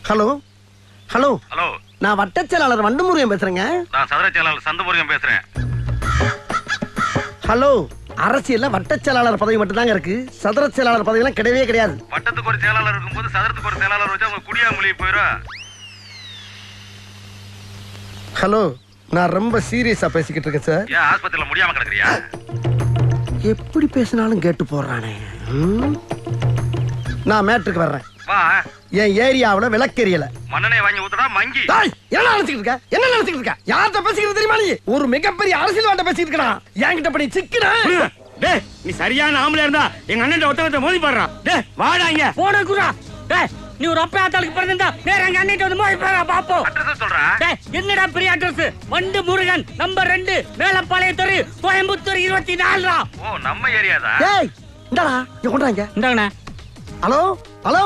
Hello hello hello, நான் வட்ட செயலாளர் வண்டுமுருகன் பேசுறேங்க. நான் சதுர செயலாளர் சந்தமுருகன் பேசுறேன். ஹலோ, அரசியல்ல வட்ட செயலாளர் பதவி மட்டும் தாங்க இருக்கு. சதுர செயலாளர் பதவி எல்லாம் கிடையவே கிடையாது. வட்டத்துக்கு ஒரு செயலாளர் இருக்கும்போது சதுரத்துக்கு ஒரு செயலாளர் வச்சா அவங்க குடியா மொழி போயிடும். ஹலோ, நான் ரொம்ப சீரியஸா பேசிக்கிட்டு இருக்கேன் சார். ஏன் ஆஸ்பத்திரியில முடியாம கிடக்குறியா? எப்படி பேசினாலும் கேட்டு போடுறானே. நான் மேட்ருக்கு வர்றேன். வா. என் ஏரியாவுல விளக்கெரியல. மண்ணெண்ணெய் வாங்கி ஊத்துடா மங்கி. என்ன நினைச்சிட்டு இருக்க? என்ன நினைச்சிட்டு இருக்க? யார்கிட்ட பேசிக்கிறது தெரியுமா நீ? ஒரு மிகப்பெரிய அரசியல்வாட்ட பேசிட்டு இருக்கா. என்கிட்ட பண்ணி சிக்கினா. டேய், நீ சரியான ஆம்பளை இருந்தா எங்க அண்ணன் ஒருத்தவங்க மோதி பாடுறான். டேய், வாடா இங்க. போன குரா. டேய், நீ ஒரு அப்பா ஆத்தாளுக்கு பிறந்தா நேரா எங்க அண்ணன் வந்து மோதி பாடுறா பாப்போம். அட்ரஸ் சொல்றா. டேய், என்னடா பெரிய அட்ரஸ்? வண்டு முருகன் நம்பர் 2 மேலப்பாளையம் தெரு கோயம்புத்தூர் 24 ஓ, நம்ம ஏரியா தான். ஏய், இந்தாடா, இங்க கொண்டாங்க. இந்தாங்கண்ணா. Hello hello